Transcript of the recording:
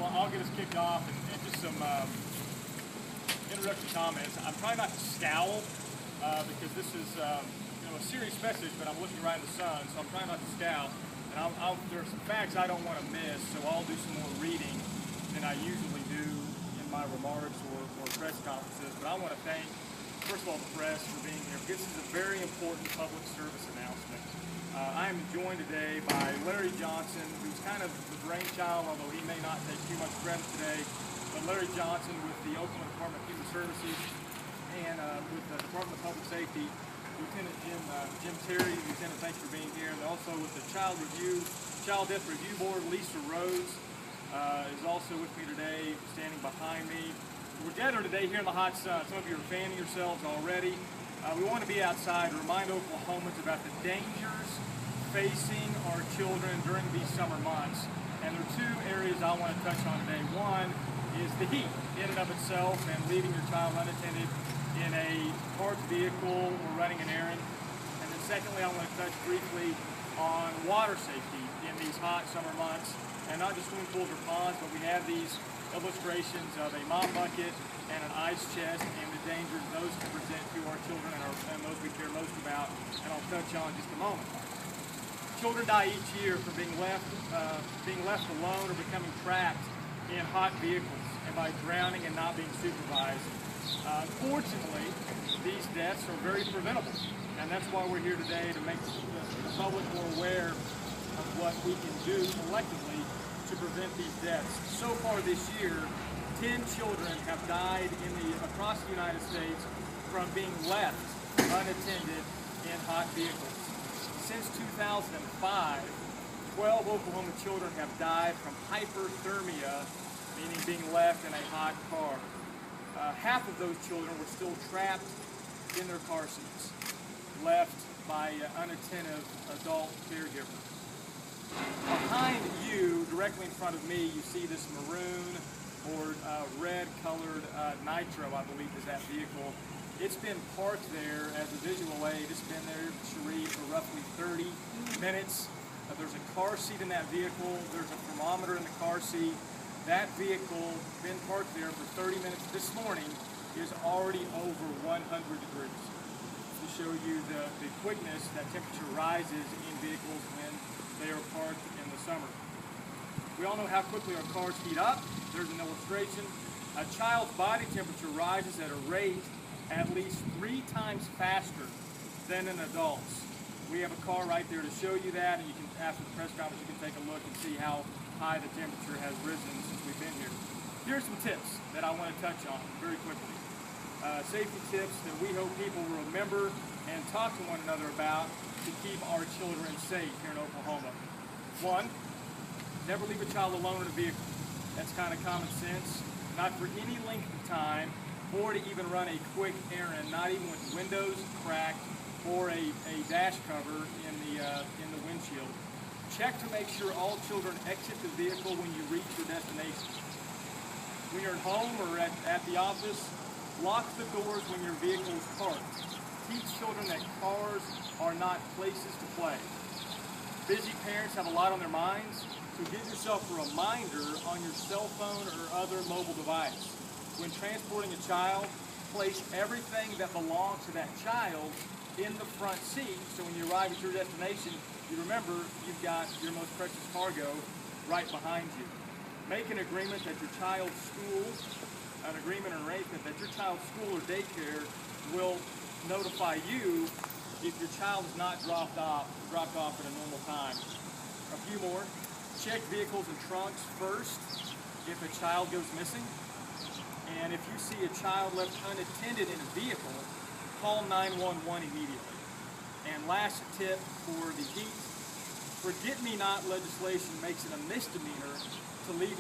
Well, I'll get us kicked off and just some introductory comments. I'm trying not to scowl because this is a serious message, but I'm looking right in the sun, so I'm trying not to scowl. And there are some facts I don't want to miss, so I'll do some more reading than I usually do in my remarks or press conferences. But I want to thank, first of all, the press for being here. This is a very important public service announcement. I am joined today by Larry Johnson, who's kind of the brainchild, although he may not take too much credit today, but Larry Johnson with the Oklahoma Department of Human Services and with the Department of Public Safety, Lieutenant Jim Terry. Lieutenant, thanks for being here. And also with the Child Death Review Board, Lisa Rhodes is also with me today, standing behind me. We're gathered today here in the hot sun. Some of you are fanning yourselves already. We want to be outside to remind Oklahomans about the dangers facing our children during these summer months. And there are two areas I want to touch on today. One is the heat in and of itself and leaving your child unattended in a parked vehicle or running an errand. And then secondly, I want to touch briefly on water safety in these hot summer months. And not just swimming pools or ponds, but we have these illustrations of a mop bucket and an ice chest and the dangers those can present to our children and those we care most about. And I'll touch on in just a moment. Children die each year from being left alone or becoming trapped in hot vehicles and by drowning and not being supervised. Unfortunately, these deaths are very preventable, and that's why we're here today, to make the public more aware of what we can do collectively to prevent these deaths. So far this year, 10 children have died across the United States from being left unattended in hot vehicles. Since 2005, 12 Oklahoma children have died from hyperthermia, meaning being left in a hot car. Half of those children were still trapped in their car seats, left by unattentive adult caregivers. Behind you, directly in front of me, you see this maroon or red-colored Nitro, I believe, is that vehicle. It's been parked there as a visual aid. It's been there, Cherie, for roughly 30 minutes. There's a car seat in that vehicle. There's a thermometer in the car seat. That vehicle, been parked there for 30 minutes this morning, is already over 100 degrees. To show you the quickness that temperature rises in vehicles when they are parked in the summer. We all know how quickly our cars heat up. There's an illustration. A child's body temperature rises at a rate at least 3 times faster than an adult's. We have a car right there to show you that, and you can, after the press conference, you can take a look and see how high the temperature has risen since we've been here. Here's some tips that I want to touch on very quickly. Safety tips that we hope people will remember and talk to one another about to keep our children safe here in Oklahoma. One, never leave a child alone in a vehicle. That's kind of common sense. Not for any length of time, or to even run a quick errand, not even with windows cracked or a dash cover in the windshield. Check to make sure all children exit the vehicle when you reach your destination. When you're at home or at the office, lock the doors when your vehicle is parked. Teach children that cars are not places to play. Busy parents have a lot on their minds, so give yourself a reminder on your cell phone or other mobile device. When transporting a child, place everything that belongs to that child in the front seat, so when you arrive at your destination, you remember you've got your most precious cargo right behind you. Make an agreement that your child's school, an agreement or arrangement that your child's school or daycare will notify you if your child is not dropped off at a normal time. A few more. Check vehicles and trunks first if a child goes missing. And if you see a child left unattended in a vehicle, call 911 immediately. And last tip for the heat, forget-me-not legislation makes it a misdemeanor to leave